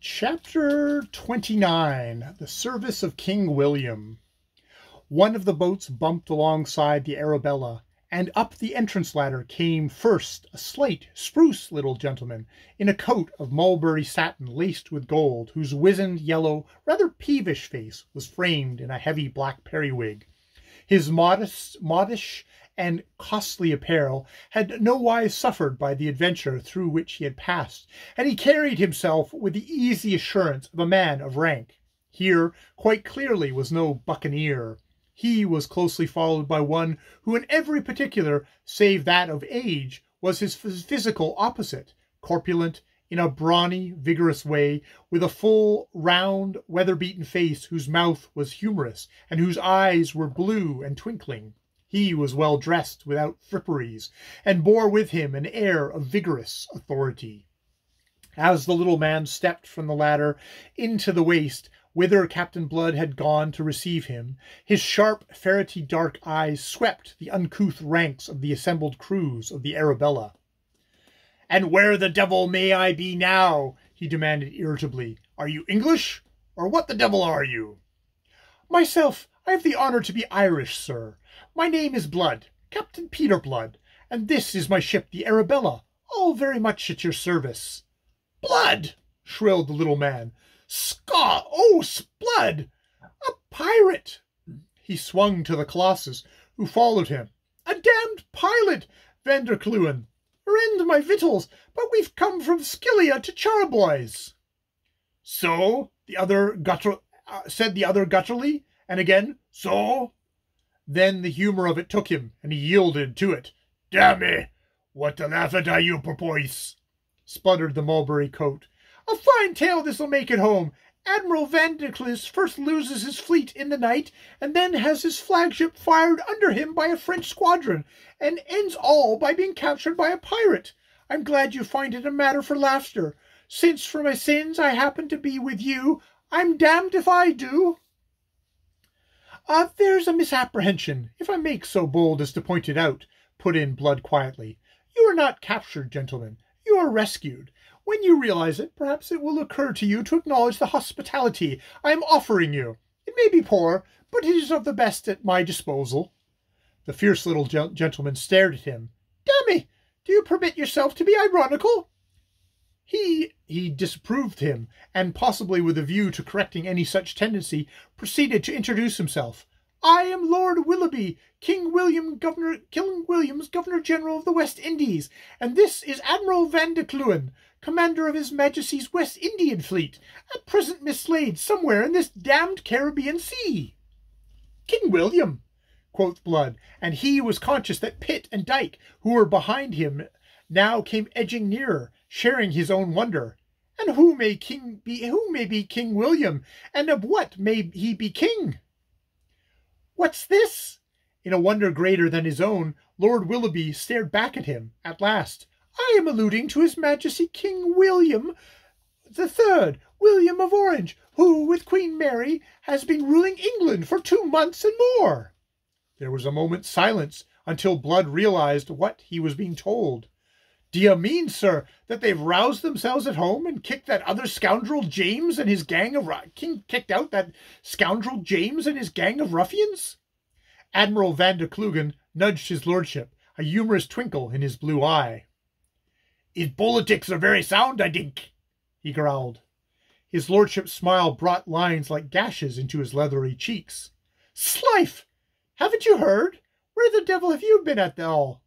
Chapter 29, The Service of King William. One of the boats bumped alongside the Arabella, and up the entrance ladder came first a slight, spruce little gentleman in a coat of mulberry satin laced with gold, whose wizened, yellow, rather peevish face was framed in a heavy black periwig. His modish and costly apparel had nowise suffered by the adventure through which he had passed, and he carried himself with the easy assurance of a man of rank. Here, quite clearly, was no buccaneer. He was closely followed by one who in every particular, save that of age, was his physical opposite, corpulent, in a brawny, vigorous way, with a full, round, weather-beaten face whose mouth was humorous, and whose eyes were blue and twinkling. He was well dressed without fripperies, and bore with him an air of vigorous authority. As the little man stepped from the ladder into the waist, whither Captain Blood had gone to receive him, his sharp, ferrety dark eyes swept the uncouth ranks of the assembled crews of the Arabella. "And where the devil may I be now?" he demanded irritably. "Are you English, or what the devil are you?" "Myself, I have the honour to be Irish, sir. My name is Blood, Captain Peter Blood, and this is my ship, the Arabella, all very much at your service." "Blood!" shrilled the little man. "Scaw! Oh, Blood! A pirate!" He swung to the Colossus, who followed him. "A damned pilot, Vandercluen! Rend my victuals, but we've come from Scylla to Charbois." "So?" said the other gutturally, and again, "So?" Then the humour of it took him, and he yielded to it. "Damn me, what to laugh at are you, Porpoise?" spluttered the mulberry coat. "A fine tale this'll make at home. Admiral Vanderclus first loses his fleet in the night, and then has his flagship fired under him by a French squadron, and ends all by being captured by a pirate. I'm glad you find it a matter for laughter. Since for my sins I happen to be with you, I'm damned if I do." "There's a misapprehension, if I make so bold as to point it out," put in Blood quietly. "You are not captured, gentlemen. You are rescued. When you realize it, perhaps it will occur to you to acknowledge the hospitality I am offering you. It may be poor, but it is of the best at my disposal." The fierce little gentleman stared at him. "Damme, do you permit yourself to be ironical?" He disapproved him, and possibly with a view to correcting any such tendency, proceeded to introduce himself. "I am Lord Willoughby, King William's Governor-General of the West Indies, and this is Admiral Vandercluen, commander of His Majesty's West Indian fleet, at present mislaid somewhere in this damned Caribbean Sea." "King William," quoth Blood, and he was conscious that Pitt and Dyke, who were behind him, now came edging nearer, sharing his own wonder. "And who may be King William, and of what may he be king?" "What's this?" In a wonder greater than his own, Lord Willoughby stared back at him. At last, "I am alluding to His Majesty King William the Third, William of Orange, who, with Queen Mary, has been ruling England for 2 months and more." There was a moment's silence, until Blood realized what he was being told. "D'ye mean, sir, that they've roused themselves at home and kicked that other scoundrel James and his gang of ruffians?" Admiral Vandercluen nudged his lordship, a humorous twinkle in his blue eye. "His politics are very sound, I think," he growled. His lordship's smile brought lines like gashes into his leathery cheeks. "Slife! Haven't you heard? Where the devil have you been at all?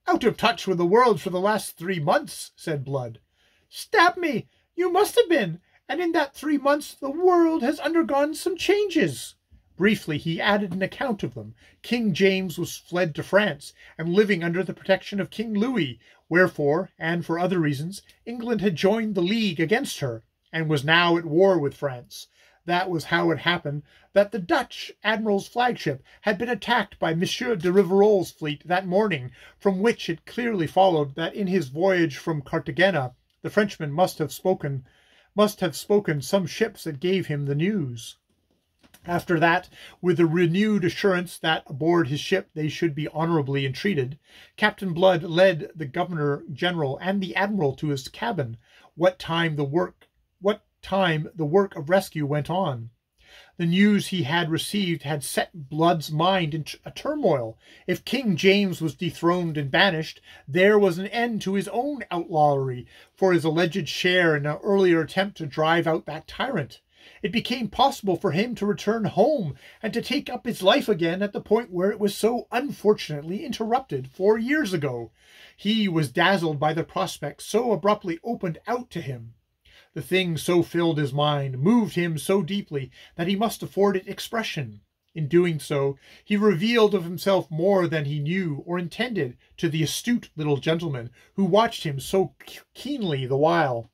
"Out of touch with the world for the last 3 months," said Blood. "Stab me! You must have been, and in that 3 months the world has undergone some changes." Briefly he added an account of them. King James was fled to France, and living under the protection of King Louis, wherefore, and for other reasons, England had joined the league against her, and was now at war with France. That was how it happened that the Dutch admiral's flagship had been attacked by Monsieur de Rivarol's fleet that morning, from which it clearly followed that in his voyage from Cartagena the Frenchman must have spoken some ships that gave him the news. After that, with a renewed assurance that aboard his ship they should be honourably entreated, Captain Blood led the Governor-General and the Admiral to his cabin, what time the work of rescue went on. The news he had received had set Blood's mind in a turmoil. If King James was dethroned and banished, there was an end to his own outlawry for his alleged share in an earlier attempt to drive out that tyrant. It became possible for him to return home and to take up his life again at the point where it was so unfortunately interrupted 4 years ago. He was dazzled by the prospect so abruptly opened out to him. The thing so filled his mind, moved him so deeply, that he must afford it expression. In doing so, he revealed of himself more than he knew or intended to the astute little gentleman, who watched him so keenly the while.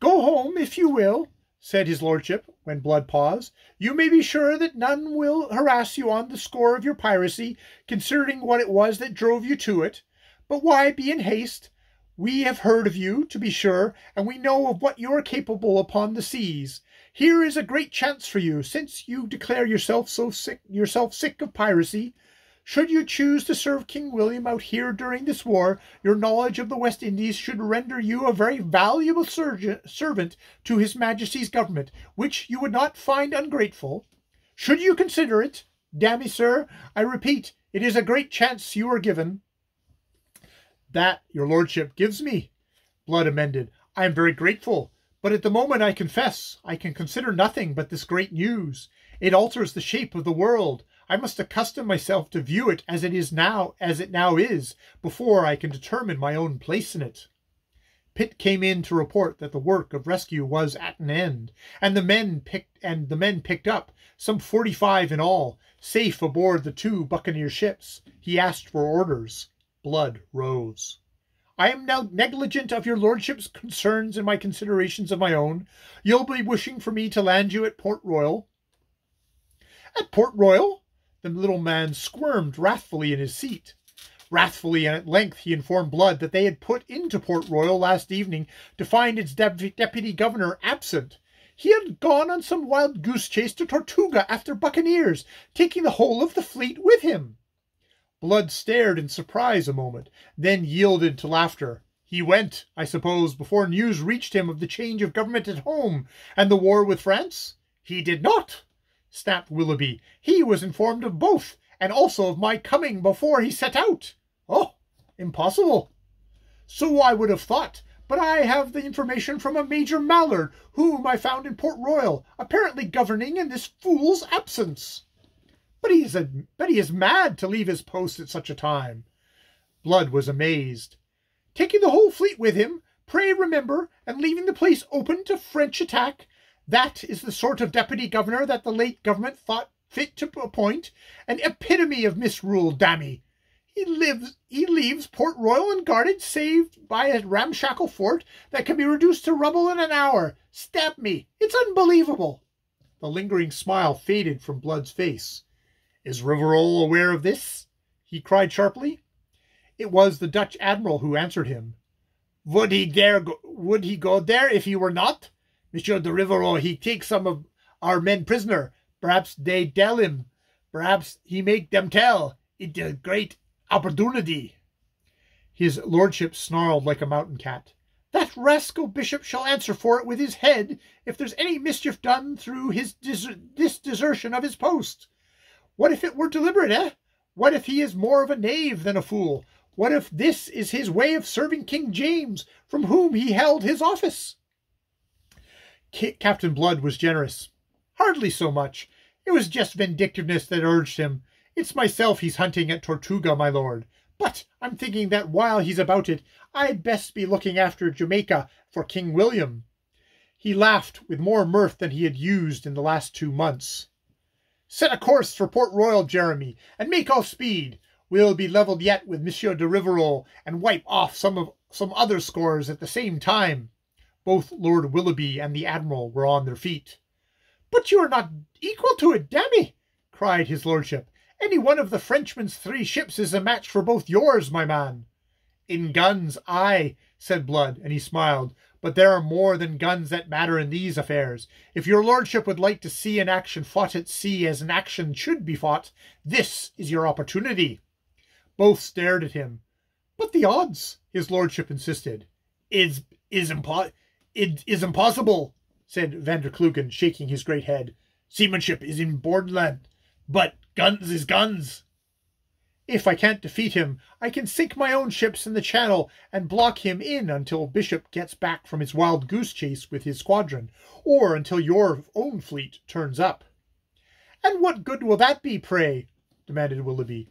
"Go home, if you will," said his lordship, when Blood paused. "You may be sure that none will harass you on the score of your piracy, considering what it was that drove you to it. But why be in haste? We have heard of you, to be sure, and we know of what you are capable upon the seas. Here is a great chance for you, since you declare yourself sick of piracy. Should you choose to serve King William out here during this war, your knowledge of the West Indies should render you a very valuable servant to His Majesty's government, which you would not find ungrateful. Should you consider it? Dammy, sir, I repeat, it is a great chance you are given." "That your lordship gives me," Blood amended. "I am very grateful, but at the moment I confess I can consider nothing but this great news. It alters the shape of the world. I must accustom myself to view it as it now is, before I can determine my own place in it." Pitt came in to report that the work of rescue was at an end, and the men picked up, some 45 in all, safe aboard the 2 buccaneer ships. He asked for orders. Blood rose. "I am now negligent of your lordship's concerns and my considerations of my own. You'll be wishing for me to land you at Port Royal." "At Port Royal?" The little man squirmed wrathfully in his seat. Wrathfully, and at length he informed Blood that they had put into Port Royal last evening to find its deputy governor absent. He had gone on some wild goose chase to Tortuga after buccaneers, taking the whole of the fleet with him. Blood stared in surprise a moment, then yielded to laughter. "He went, I suppose, before news reached him of the change of government at home and the war with France?" "He did not," snapped Willoughby. "He was informed of both, and also of my coming before he set out." "Oh, impossible." "So I would have thought, but I have the information from a Major Mallard, whom I found in Port Royal, apparently governing in this fool's absence." But he is mad to leave his post at such a time." Blood was amazed. "Taking the whole fleet with him, pray remember, and leaving the place open to French attack. That is the sort of deputy governor that the late government thought fit to appoint. An epitome of misrule, dammy. He leaves Port Royal unguarded, save by a ramshackle fort that can be reduced to rubble in an hour. Stab me, it's unbelievable." The lingering smile faded from Blood's face. "Is Rivarol aware of this?" he cried sharply. It was the Dutch admiral who answered him. Would he go there if he were not? Monsieur de Rivarol, he take some of our men prisoner. Perhaps they tell him. Perhaps he make them tell. It a great opportunity." His lordship snarled like a mountain cat. "That rascal bishop shall answer for it with his head if there's any mischief done through this desertion of his post. What if it were deliberate, eh? What if he is more of a knave than a fool? What if this is his way of serving King James, from whom he held his office?" Captain Blood was generous. "Hardly so much. It was just vindictiveness that urged him. It's myself he's hunting at Tortuga, my lord. But I'm thinking that while he's about it, I'd best be looking after Jamaica for King William." He laughed with more mirth than he had used in the last 2 months. "Set a course for Port Royal, Jeremy, and make all speed. We'll be levelled yet with Monsieur de Rivarol, and wipe off some other scores at the same time." Both Lord Willoughby and the Admiral were on their feet. "But you are not equal to it, dammy!" cried his lordship. "Any one of the Frenchman's 3 ships is a match for both yours, my man." "In guns, aye," said Blood, and he smiled. But there are more than guns that matter in these affairs. If your lordship would like to see an action fought at sea as an action should be fought, this is your opportunity." Both stared at him. "But the odds," his lordship insisted. It is impossible," said van der Kloegen, shaking his great head. "Seamanship is in borderland, but guns is guns." "If I can't defeat him, I can sink my own ships in the Channel and block him in until Bishop gets back from his wild goose chase with his squadron, or until your own fleet turns up." "And what good will that be, pray?" demanded Willoughby.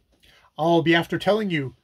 "I'll be after telling you.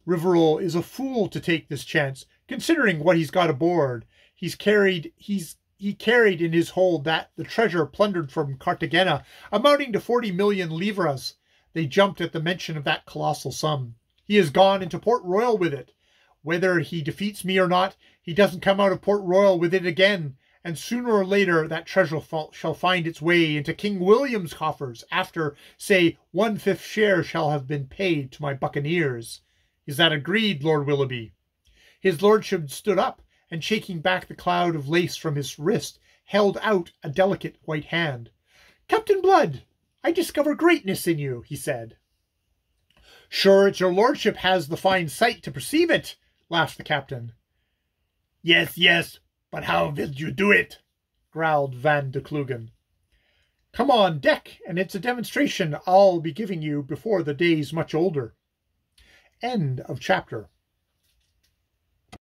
Rivarol is a fool to take this chance, considering what he's got aboard. He carried in his hold the treasure plundered from Cartagena, amounting to 40 million livres. They jumped at the mention of that colossal sum. He has gone into Port Royal with it. Whether he defeats me or not, he doesn't come out of Port Royal with it again, and sooner or later that treasure shall find its way into King William's coffers after, say, 1/5 share shall have been paid to my buccaneers. Is that agreed, Lord Willoughby?" His lordship stood up, and shaking back the cloud of lace from his wrist, held out a delicate white hand. "Captain Blood, I discover greatness in you," he said. "Sure it's your lordship has the fine sight to perceive it," laughed the captain. Yes, but how will you do it?" growled van der Kloegen. "Come on deck, and it's a demonstration I'll be giving you before the day's much older." End of chapter.